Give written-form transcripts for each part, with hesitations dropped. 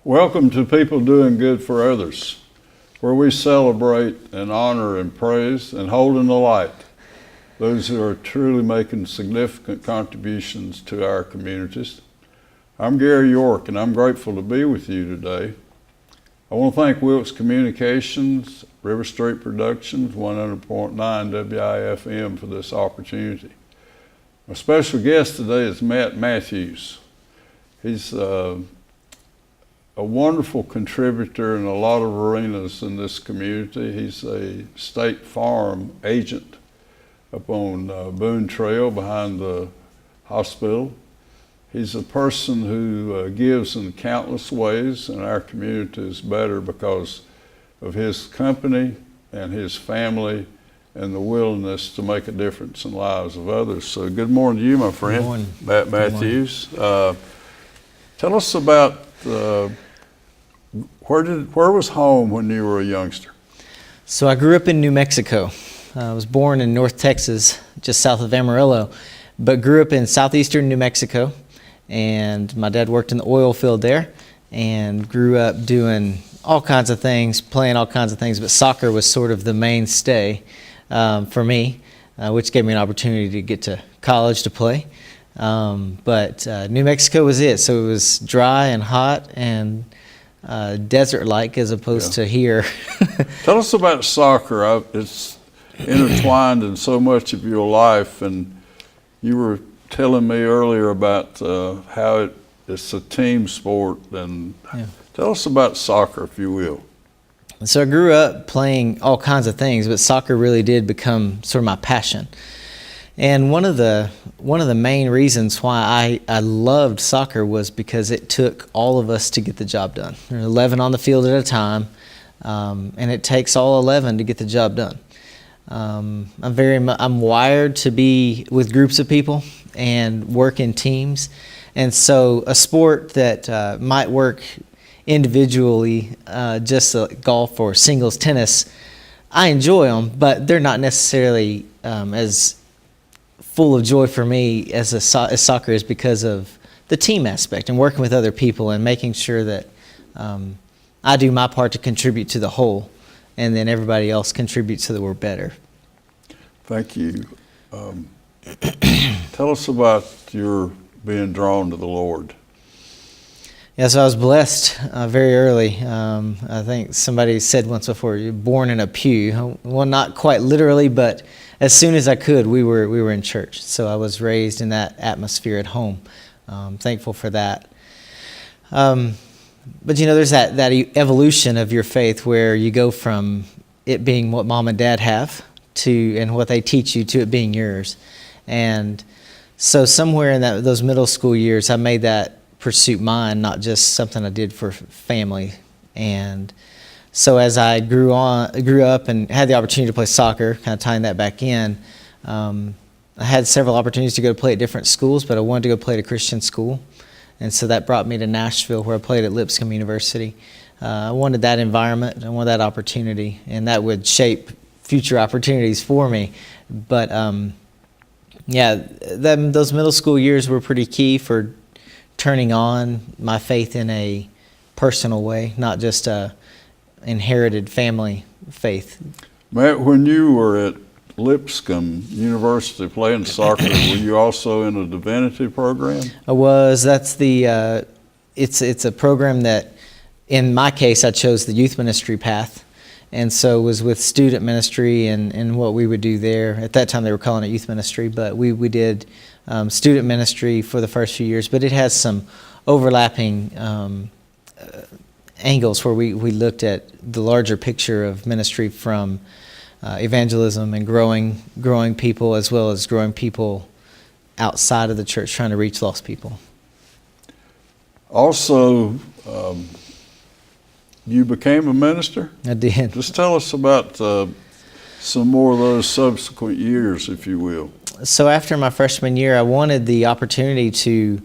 Welcome to People Doing Good for Others, where we celebrate and honor and praise and hold in the light those who are truly making significant contributions to our communities. I'm Gary York, and I'm grateful to be with you today. I want to thank Wilkes Communications, River Street Productions, 100.9 WIFM for this opportunity. My special guest today is Matt Matthews. He's a wonderful contributor in a lot of arenas in this community. He's a State Farm agent up on Boone Trail behind the hospital. He's a person who gives in countless ways, and our community is better because of his company and his family and the willingness to make a difference in the lives of others. So good morning to you, my friend. Good morning. Matt Matthews. Tell us about where was home when you were a youngster? So I grew up in New Mexico. I was born in North Texas, just south of Amarillo, but grew up in southeastern New Mexico. And my dad worked in the oil field there and grew up doing all kinds of things, playing all kinds of things, but soccer was sort of the mainstay for me, which gave me an opportunity to get to college to play. But New Mexico was it. So it was dry and hot and desert-like as opposed to here. Tell us about soccer. It's intertwined in so much of your life, and you were telling me earlier about how it's a team sport. And tell us about soccer, if you will. So I grew up playing all kinds of things, but soccer really did become sort of my passion. And one of the main reasons why I loved soccer was because it took all of us to get the job done. There are 11 on the field at a time, and it takes all 11 to get the job done. I'm wired to be with groups of people and work in teams, and so a sport that might work individually, just like golf or singles tennis, I enjoy them, but they're not necessarily as full of joy for me as soccer is because of the team aspect and working with other people and making sure that I do my part to contribute to the whole, and then everybody else contributes so that we're better. Thank you. Tell us about your being drawn to the Lord. Yeah, so I was blessed very early. I think somebody said once before, you're born in a pew. Well, not quite literally, but as soon as I could, we were in church. So I was raised in that atmosphere at home. Thankful for that. But you know, there's that evolution of your faith where you go from it being what mom and dad have and what they teach you to it being yours. And so somewhere in those middle school years, I made that pursuit mine, not just something I did for family. And so as I grew up and had the opportunity to play soccer, kind of tying that back in, I had several opportunities to go play at different schools, but I wanted to go play at a Christian school. And so that brought me to Nashville, where I played at Lipscomb University. I wanted that environment, I wanted that opportunity, and that would shape future opportunities for me. But those middle school years were pretty key for turning on my faith in a personal way, not just a inherited family faith. Matt, when you were at Lipscomb University playing soccer, were you also in a divinity program? I was. That's it's a program that, in my case, I chose the youth ministry path, and so was with student ministry and what we would do there. At that time, they were calling it youth ministry, but we did student ministry for the first few years, but it has some overlapping angles where we looked at the larger picture of ministry from evangelism and growing people, as well as growing people outside of the church, trying to reach lost people. Also, you became a minister? I did. Just tell us about some more of those subsequent years, if you will. So after my freshman year, I wanted the opportunity to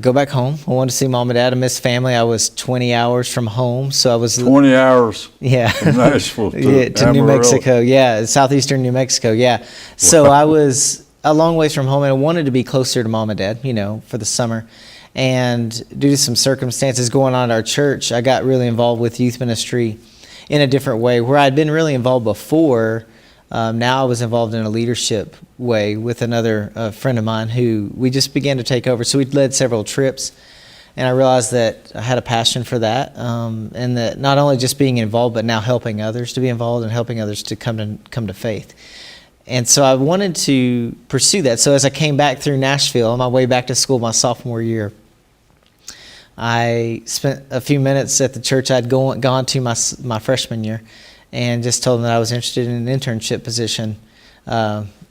go back home. I wanted to see mom and dad. I missed family. I was 20 hours from home, so I was 20 hours. Yeah, from Nashville to New Mexico. Yeah, southeastern New Mexico. Yeah, so I was a long ways from home, and I wanted to be closer to mom and dad, for the summer. And due to some circumstances going on at our church, I got really involved with youth ministry in a different way. Where I'd been really involved before, now I was involved in a leadership way with another friend of mine who we just began to take over. So we'd led several trips, and I realized that I had a passion for that, and that not only just being involved, but now helping others to be involved and helping others to come to faith. And so I wanted to pursue that. So as I came back through Nashville on my way back to school my sophomore year, I spent a few minutes at the church I'd gone to my freshman year, and just told them that I was interested in an internship position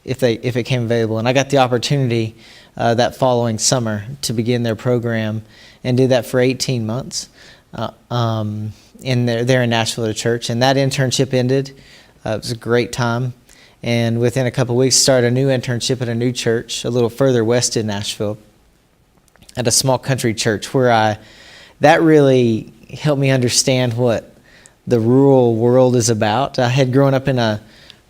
if it came available. And I got the opportunity that following summer to begin their program, and did that for 18 months there in Nashville at a church. And that internship ended. It was a great time. And within a couple of weeks, started a new internship at a new church a little further west in Nashville, at a small country church, where that really helped me understand what the rural world is about. I had grown up in a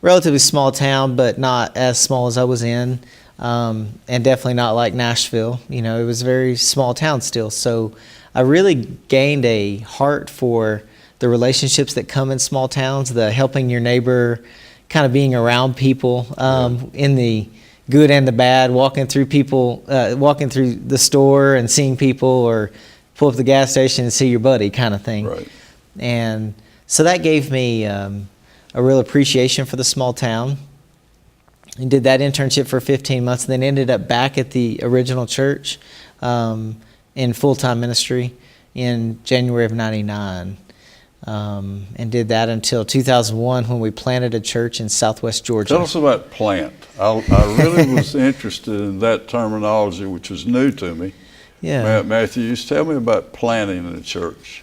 relatively small town, but not as small as I was in, and definitely not like Nashville. It was a very small town still. So I really gained a heart for the relationships that come in small towns, the helping your neighbor, kind of being around people in the good and the bad, walking through the store and seeing people, or pull up the gas station and see your buddy, kind of thing. Right. And so that gave me a real appreciation for the small town. And did that internship for 15 months, and then ended up back at the original church in full-time ministry in January of '99. And did that until 2001, when we planted a church in Southwest Georgia. Tell us about plant. I really was interested in that terminology, which was new to me. Yeah. Matthew, tell me about planting a church.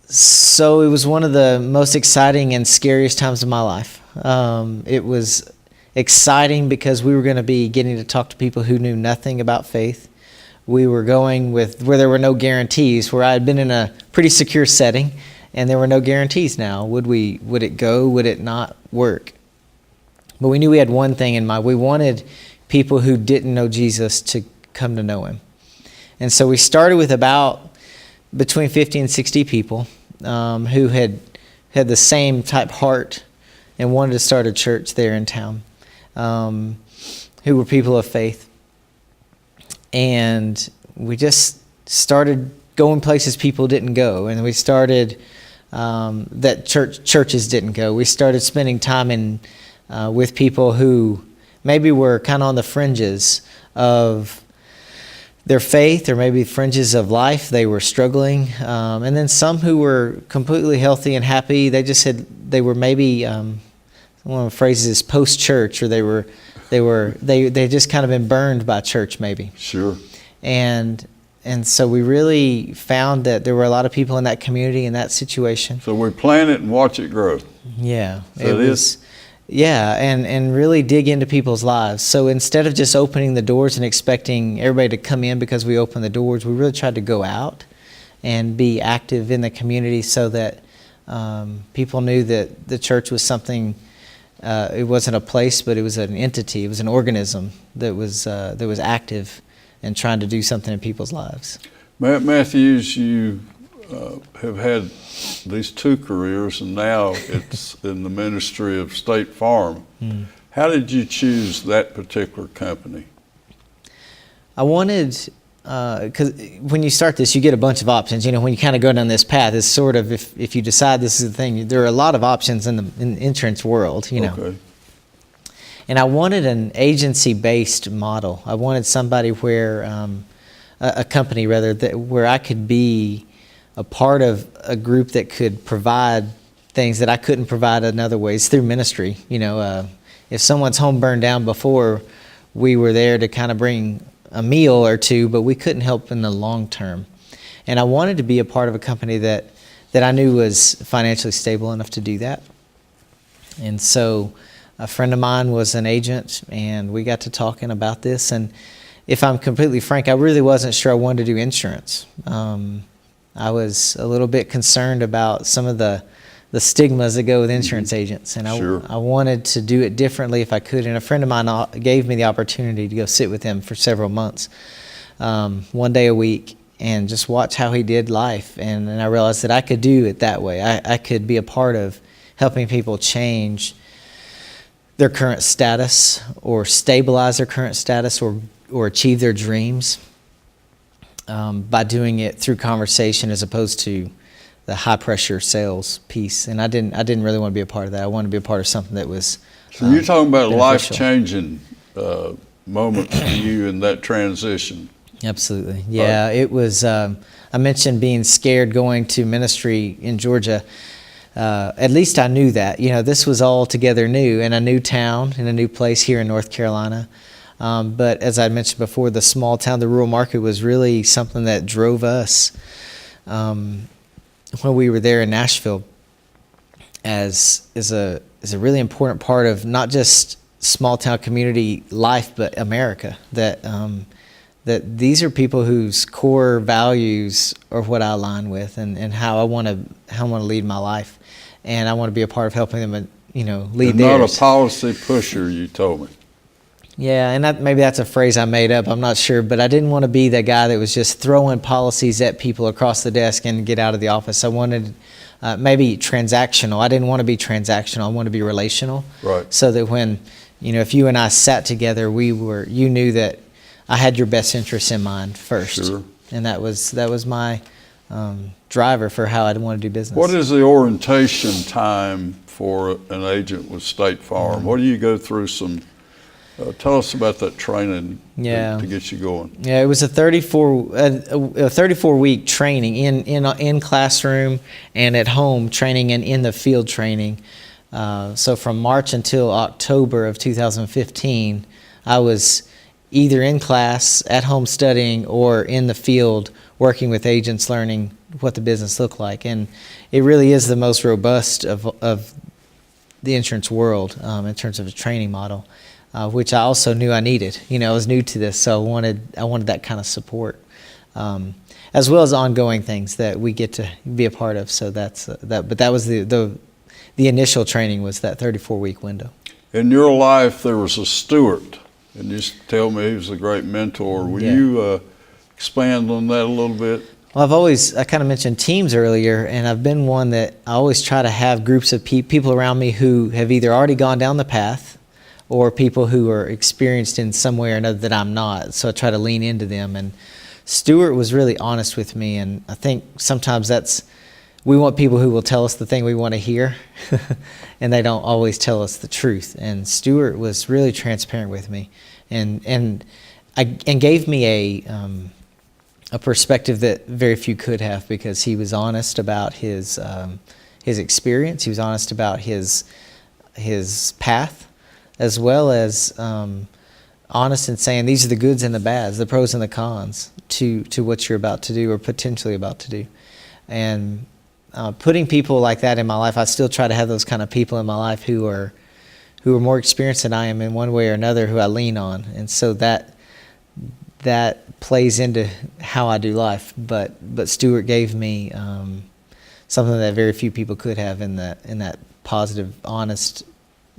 So it was one of the most exciting and scariest times of my life. It was exciting because we were going to be getting to talk to people who knew nothing about faith. We were going where there were no guarantees, where I had been in a pretty secure setting, and there were no guarantees now. Would it go? Would it not work? But we knew we had one thing in mind. We wanted people who didn't know Jesus to come to know him. And so we started with about between 50 and 60 people who had the same type heart and wanted to start a church there in town, who were people of faith. And we just started going places people didn't go, and we started that churches didn't go. We started spending time with people who maybe were kind of on the fringes of their faith, or maybe fringes of life. They were struggling, and then some who were completely healthy and happy. They were maybe one of the phrases is post-church, or they just kind of been burned by church, maybe. Sure. And so we really found that there were a lot of people in that community, in that situation. So we plant it and watch it grow. Yeah. So it is. Yeah, and really dig into people's lives. So instead of just opening the doors and expecting everybody to come in because we opened the doors, we really tried to go out and be active in the community, so that people knew that the church was something. It wasn't a place, but it was an entity. It was an organism that was active and trying to do something in people's lives. Matthews, you have had these two careers, and now it's in the ministry of State Farm. How did you choose that particular company? I wanted, because when you start this, you get a bunch of options. When you kind of go down this path, it's sort of, if you decide this is the thing, there are a lot of options in the insurance world, Okay. And I wanted an agency-based model. I wanted somebody where, a company rather, where I could be a part of a group that could provide things that I couldn't provide in other ways through ministry. If someone's home burned down before, we were there to kind of bring a meal or two, but we couldn't help in the long term. And I wanted to be a part of a company that I knew was financially stable enough to do that. And so a friend of mine was an agent, and we got to talking about this. And if I'm completely frank, I really wasn't sure I wanted to do insurance. I was a little bit concerned about some of the the stigmas that go with insurance agents, and Sure. I wanted to do it differently if I could. And a friend of mine gave me the opportunity to go sit with him for several months, one day a week, and just watch how he did life. And I realized that I could do it that way. I could be a part of helping people change their current status, or stabilize their current status, or achieve their dreams by doing it through conversation as opposed to the high pressure sales piece. And I didn't really want to be a part of that. I wanted to be a part of something that was So you're talking about beneficial. life-changing moments for you in that transition. Absolutely. Yeah, it was, I mentioned being scared going to ministry in Georgia. At least I knew that. This was all together new, in a new town, in a new place here in North Carolina. But as I mentioned before, the small town, the rural market was really something that drove us when we were there in Nashville as a really important part of not just small town community life, but America. That these are people whose core values are what I align with, and how I want to lead my life, and I want to be a part of helping them, lead And theirs. not a policy pusher, you told me. Yeah, and maybe that's a phrase I made up. I'm not sure, but I didn't want to be the guy that was just throwing policies at people across the desk and get out of the office. I wanted maybe transactional. I didn't want to be transactional. I wanted to be relational. Right. So that when, if you and I sat together, you knew that I had your best interests in mind first. Sure. And that was my driver for how I'd want to do business. What is the orientation time for an agent with State Farm? Mm-hmm. What do you go through tell us about that training to get you going. Yeah, it was a 34-week training in classroom and at home training and in the field training. So from March until October of 2015, I was either in class, at home studying, or in the field working with agents, learning what the business looked like. And it really is the most robust of the insurance world in terms of a training model. Which I also knew I needed. I was new to this, so I wanted that kind of support, as well as ongoing things that we get to be a part of. So that's that. But that was the initial training, was that 34-week window. In your life, there was a steward, and you tell me he was a great mentor. Will you expand on that a little bit? Well, I kind of mentioned teams earlier, and I've been one that I always try to have groups of people around me who have either already gone down the path, or people who are experienced in some way or another that I'm not. So I try to lean into them. And Stuart was really honest with me. And I think sometimes we want people who will tell us the thing we want to hear, and they don't always tell us the truth. And Stuart was really transparent with me, and gave me a perspective that very few could have, because he was honest about his experience. He was honest about his path, as well as honest in saying these are the goods and the bads, the pros and the cons to what you're about to do or potentially about to do. And putting people like that in my life, I still try to have those kind of people in my life who are more experienced than I am in one way or another, who I lean on. And so that plays into how I do life. But Stuart gave me something that very few people could have in that positive, honest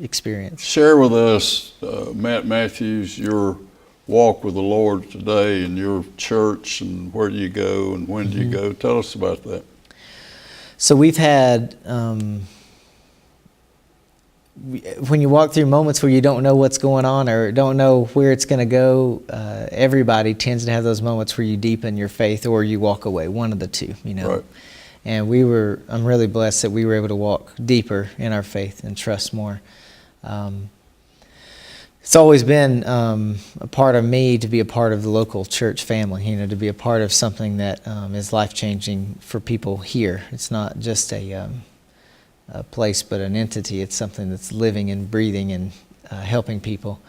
experience. Share with us, Matt Matthews, your walk with the Lord today, and your church, and where do you go and when do you go? Tell us about that. So we've had, when you walk through moments where you don't know what's going on or don't know where it's going to go, everybody tends to have those moments where you deepen your faith or you walk away, one of the two, Right. And I'm really blessed that we were able to walk deeper in our faith and trust more. It's always been a part of me to be a part of the local church family, to be a part of something that is life-changing for people here. It's not just a place, but an entity. It's something that's living and breathing and helping people.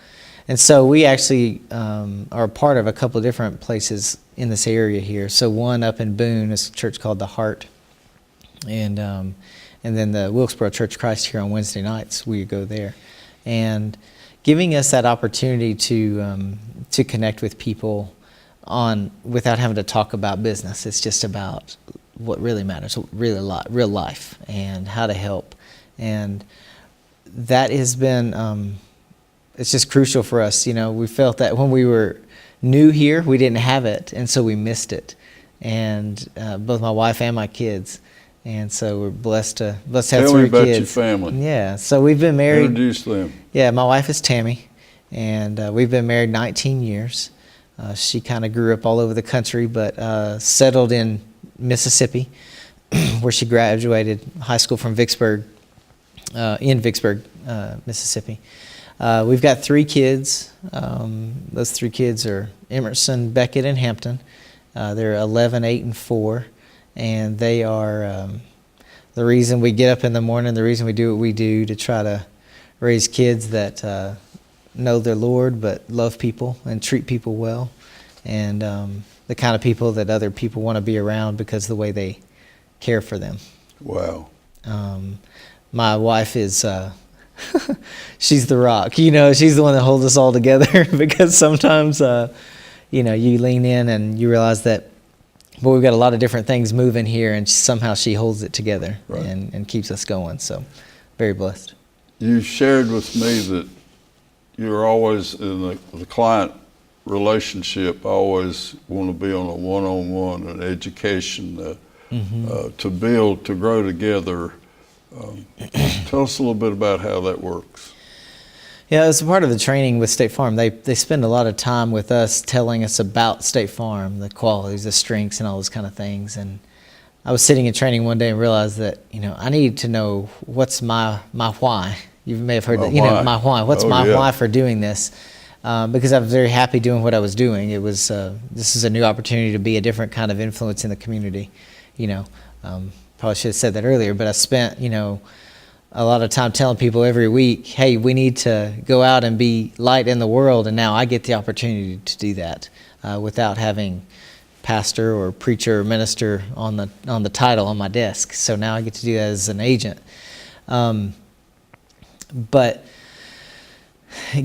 And so we actually are a part of a couple of different places in this area here. So one up in Boone is a church called The Heart. And then the Wilkesboro Church of Christ here on Wednesday nights, we go there. And giving us that opportunity to connect with people without having to talk about business. It's just about what really matters, real life, and how to help. And that has been, it's just crucial for us. You know, we felt that when we were new here, we didn't have it, and so we missed it. And both my wife and my kids. And so we're blessed to have 3 kids. Tell me about your family. Yeah, so we've been married. Introduce them. Yeah, my wife is Tammy, and we've been married 19 years. She kind of grew up all over the country, but settled in Mississippi, where she graduated high school from Vicksburg, Mississippi. We've got 3 kids. Those 3 kids are Emerson, Beckett, and Hampton. They're 11, 8, and 4. And they are the reason we get up in the morning, the reason we do what we do, to try to raise kids that know their Lord but love people and treat people well, and the kind of people that other people want to be around because of the way they care for them. Wow. My wife is, she's the rock. You know, she's the one that holds us all together because sometimes, you know, you lean in and you realize that, but we've got a lot of different things moving here, and somehow she holds it together, right, and keeps us going. So, very blessed. You shared with me that you're always in the client relationship, always want to be on a one-on-one, an education, to build, to grow together. Tell us a little bit about how that works. Yeah, as a part of the training with State Farm, they spend a lot of time with us telling us about State Farm, the qualities, the strengths, and all those kind of things. And I was sitting in training one day and realized that, you know, I need to know what's my why. You may have heard that, you know, my why. What's my why for doing this? Because I was very happy doing what I was doing. It was this is a new opportunity to be a different kind of influence in the community. You know, probably should have said that earlier, but I spent, you know, a lot of time telling people every week, hey, we need to go out and be light in the world, and now I get the opportunity to do that without having pastor or preacher or minister on the title on my desk. So now I get to do that as an agent. But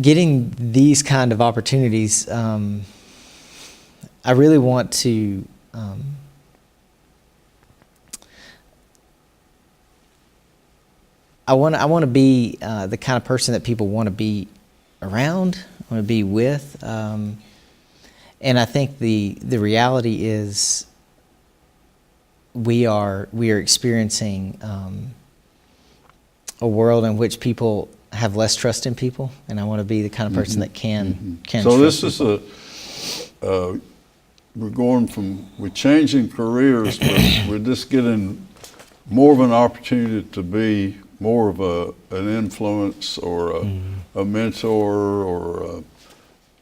getting these kind of opportunities, I really want to I want to be the kind of person that people want to be around, want to be with, and I think the reality is we are experiencing a world in which people have less trust in people, and I want to be the kind of person that can. So this is we're changing careers, but we're just getting more of an opportunity to be more of an influence or a mentor or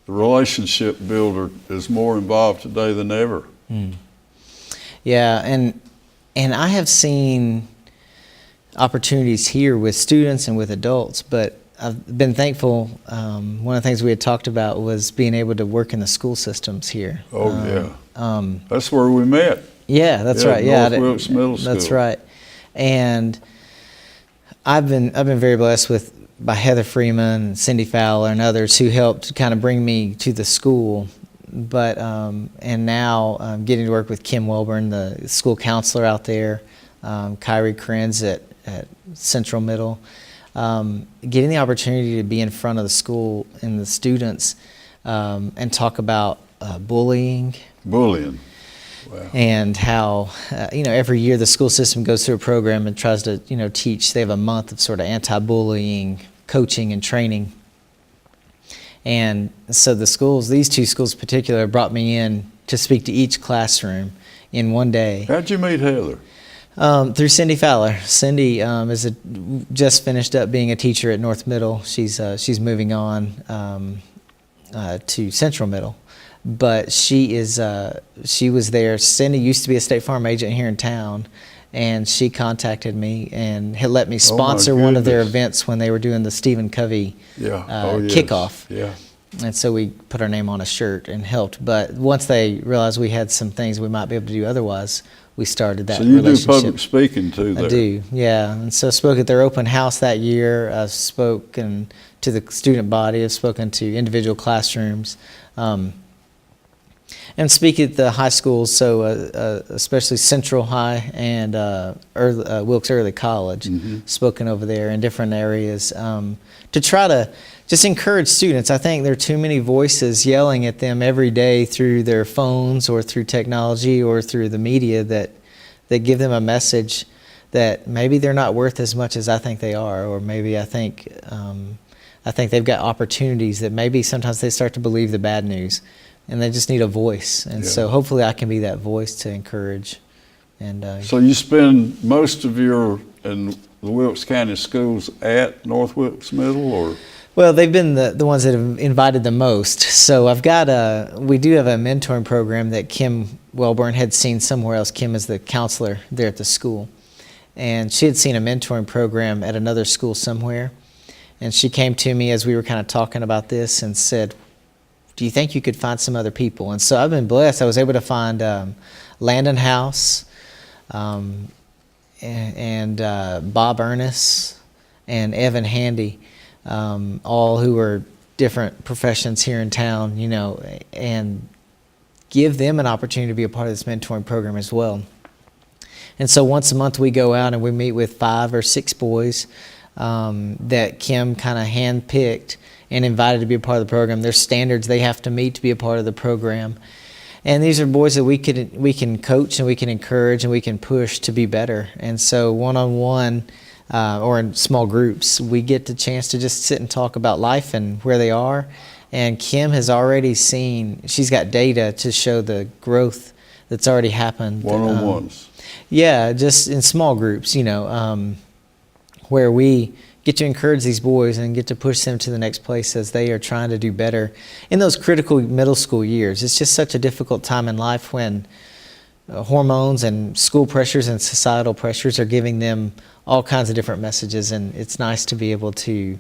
the relationship builder is more involved today than ever. Yeah, and I have seen opportunities here with students and with adults, but I've been thankful. One of the things we had talked about was being able to work in the school systems here. That's where we met. Yeah, that's right. North Wilkes Middle School. That's right. And I've been very blessed by Heather Freeman and Cindy Fowler and others who helped kind of bring me to the school. But and now I'm getting to work with Kim Welburn, the school counselor out there, Kyrie Krenz at Central Middle, getting the opportunity to be in front of the school and the students and talk about bullying. Wow. And how, every year the school system goes through a program and tries to, teach. They have a month of sort of anti-bullying coaching and training. And so these 2 schools in particular, brought me in to speak to each classroom in one day. How'd you meet Heather? Through Cindy Fowler. Cindy just finished up being a teacher at North Middle. She's moving on to Central Middle. But she was there. Cindy used to be a State Farm agent here in town, and she contacted me and had let me sponsor one of their events when they were doing the Stephen Covey kickoff. Yeah. And so we put our name on a shirt and helped. But once they realized we had some things we might be able to do otherwise, we started that relationship. So you do public speaking too there? I do, yeah. And so I spoke at their open house that year. I've spoken to the student body. I've spoken to individual classrooms. And speak at the high schools, so especially Central High and Wilkes Early College, spoken over there in different areas to try to just encourage students. I think there are too many voices yelling at them every day through their phones or through technology or through the media that give them a message that maybe they're not worth as much as I think they are, or maybe I think they've got opportunities that maybe sometimes they start to believe the bad news. And they just need a voice, and so hopefully I can be that voice to encourage. And so you spend most of your in the Wilkes County schools at North Wilkes Middle, or? Well, they've been the ones that have invited the most. So we do have a mentoring program that Kim Wellborn had seen somewhere else. Kim is the counselor there at the school, and she had seen a mentoring program at another school somewhere, and she came to me as we were kind of talking about this and said, do you think you could find some other people? And so I've been blessed. I was able to find Landon House and Bob Ernest and Evan Handy, all who are different professions here in town, and give them an opportunity to be a part of this mentoring program as well. And so once a month we go out and we meet with 5 or 6 boys that Kim kind of handpicked and invited to be a part of the program. There's standards they have to meet to be a part of the program. And these are boys that we can coach and we can encourage and we can push to be better. And so one-on-one or in small groups, we get the chance to just sit and talk about life and where they are. And Kim has already she's got data to show the growth that's already happened. One-on-ones. Yeah, just in small groups, where we get to encourage these boys and get to push them to the next place as they are trying to do better in those critical middle school years. It's just such a difficult time in life when hormones and school pressures and societal pressures are giving them all kinds of different messages, and it's nice to be able to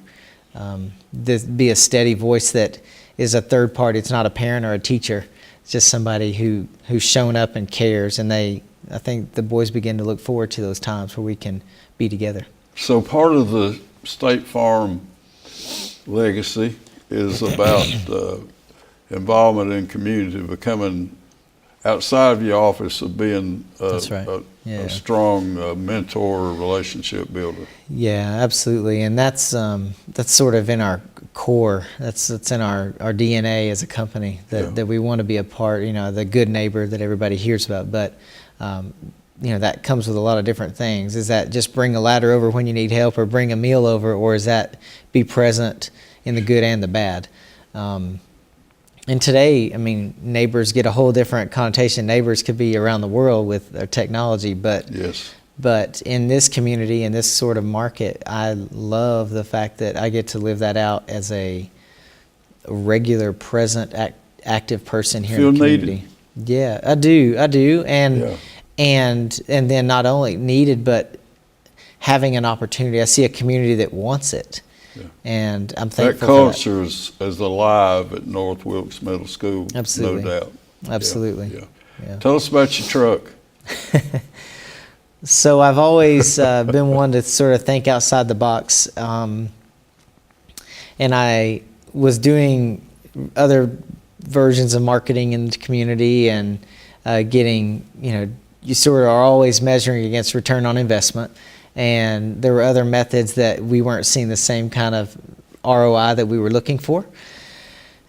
be a steady voice that is a third party. It's not a parent or a teacher. It's just somebody who's shown up and cares, and I think the boys begin to look forward to those times where we can be together. So part of the State Farm legacy is about involvement in community, becoming outside of your office of being That's right. a strong mentor relationship builder. Yeah, absolutely, and that's sort of in our core. That's in our DNA as a company that we want to be a part. The good neighbor that everybody hears about, but. That comes with a lot of different things. Is that just bring a ladder over when you need help, or bring a meal over, or is that be present in the good and the bad? And today, neighbors get a whole different connotation. Neighbors could be around the world with their technology, but in this community, in this sort of market, I love the fact that I get to live that out as a regular, present, active person here in the community. Needed. Yeah, I do, and then not only needed, but having an opportunity. I see a community that wants it, and I'm thankful that culture is alive at North Wilkes Middle School. Absolutely. No doubt. Absolutely. Yeah. Tell us about your truck. So I've always been one to sort of think outside the box, and I was doing other versions of marketing in the community and getting, you sort of are always measuring against return on investment, and there were other methods that we weren't seeing the same kind of ROI that we were looking for.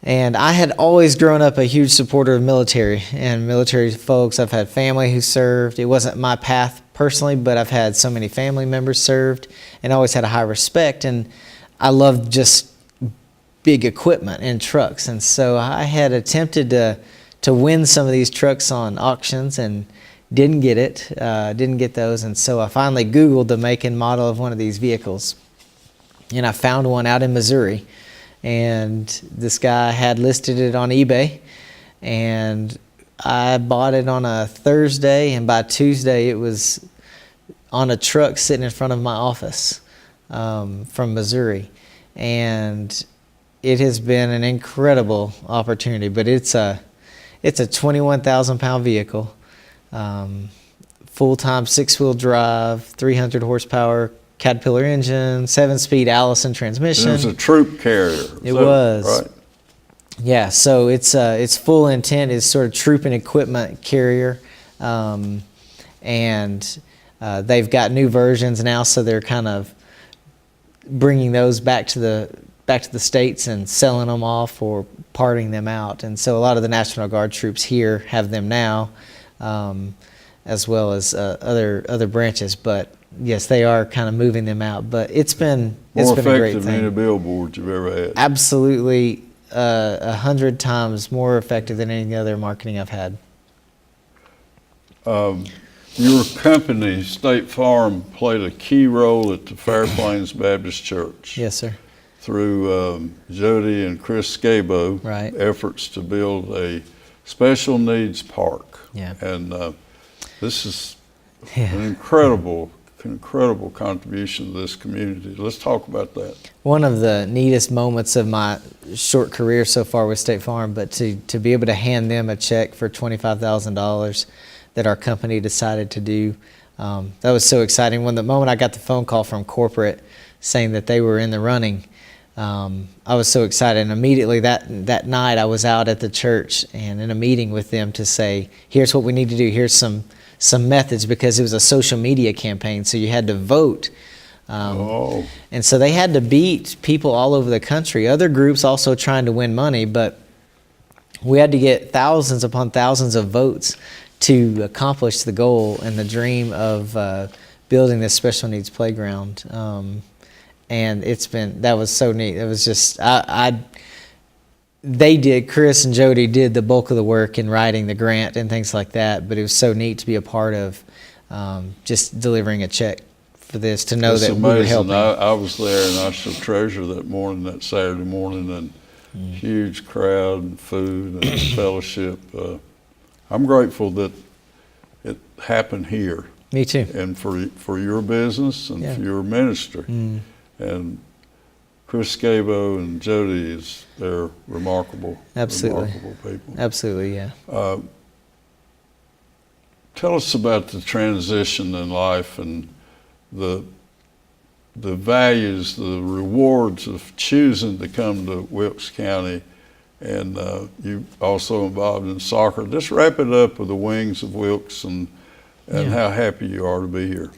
And I had always grown up a huge supporter of military and military folks. I've had family who served. It wasn't my path personally, but I've had so many family members served and always had a high respect. And I loved just big equipment and trucks. And so I had attempted to win some of these trucks on auctions and didn't get those. And so I finally Googled the make and model of one of these vehicles. And I found one out in Missouri. And this guy had listed it on eBay. And I bought it on a Thursday, and by Tuesday it was on a truck sitting in front of my office from Missouri. And it has been an incredible opportunity, but it's a 21,000-pound vehicle, full-time 6-wheel drive, 300 horsepower Caterpillar engine, 7-speed Allison transmission. It was a troop carrier. It was. Right. Yeah, so its full intent is sort of troop and equipment carrier, and they've got new versions now, so they're kind of bringing those back to the states and selling them off or parting them out. And so a lot of the National Guard troops here have them now, as well as other branches. But yes, they are kind of moving them out. But it's been a great More effective thing. than any billboard you've ever had. Absolutely, 100 times more effective than any other marketing I've had. Your company, State Farm, played a key role at the Fairplains Baptist Church. Yes, sir. Through Jody and Chris Scabo, Right. efforts to build a special needs park. Yeah. And this is Yeah. an incredible contribution to this community. Let's talk about that. One of the neatest moments of my short career so far with State Farm, but to be able to hand them a check for $25,000 that our company decided to do, that was so exciting. When the moment I got the phone call from corporate saying that they were in the running, I was so excited. And immediately that night I was out at the church and in a meeting with them to say, here's what we need to do. Here's some methods, because it was a social media campaign, so you had to vote. And so they had to beat people all over the country, other groups also trying to win money, but we had to get thousands upon thousands of votes to accomplish the goal and the dream of building this special needs playground. And that was so neat. It was just, Chris and Jody did the bulk of the work in writing the grant and things like that, but it was so neat to be a part of just delivering a check for this, to know that we were helping. I was there, and I shall treasure that Saturday morning, and huge crowd and food and fellowship. I'm grateful that it happened here. Me too. And for your business and for your ministry. And Chris Scabo and Jody, they're remarkable people. Absolutely, yeah. Tell us about the transition in life and the values, the rewards of choosing to come to Wilkes County, and you also involved in soccer. Just wrap it up with the Wings of Wilkes and how happy you are to be here.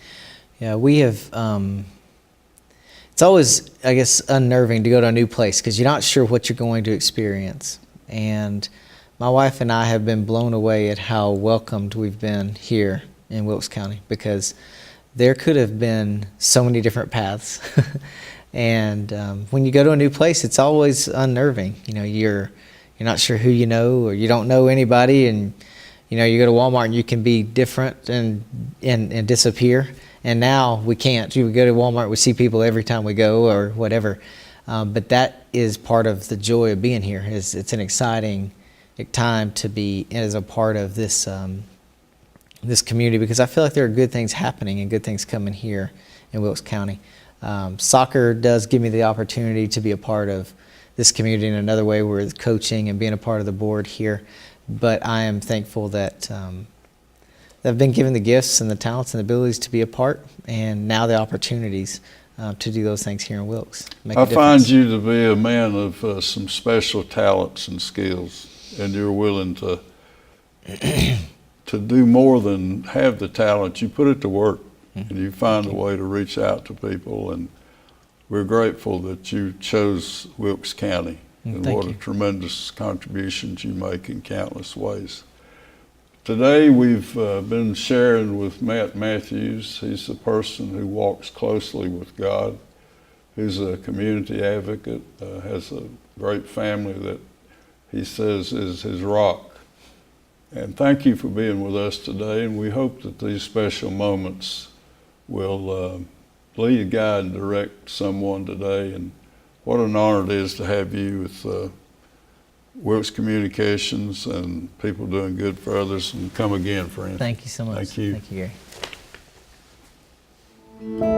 Yeah, we have. It's always, I guess, unnerving to go to a new place because you're not sure what you're going to experience. And my wife and I have been blown away at how welcomed we've been here in Wilkes County, because there could have been so many different paths. And when you go to a new place, it's always unnerving. You know, you're not sure who you know, or you don't know anybody, and you go to Walmart and you can be different and disappear. And now we can't. We go to Walmart, we see people every time we go or whatever. But that is part of the joy of being here. It's an exciting time to be as a part of this this community, because I feel like there are good things happening and good things coming here in Wilkes County. Soccer does give me the opportunity to be a part of this community in another way, with coaching and being a part of the board here. But I am thankful that I've been given the gifts and the talents and the abilities to be a part, and now the opportunities to do those things here in Wilkes. I find you to be a man of some special talents and skills, and you're willing to do more than have the talent. You put it to work, and you find a way to reach out to people, and we're grateful that you chose Wilkes County, and what a tremendous contributions you make in countless ways. Today we've been sharing with Matt Matthews. He's a person who walks closely with God, who's a community advocate, has a great family that he says is his rock. And thank you for being with us today, and we hope that these special moments will lead, guide, and direct someone today. And what an honor it is to have you with Wilkes Communications and people doing good for others. And come again, friend. Thank you so much. Thank you. Thank you, Gary.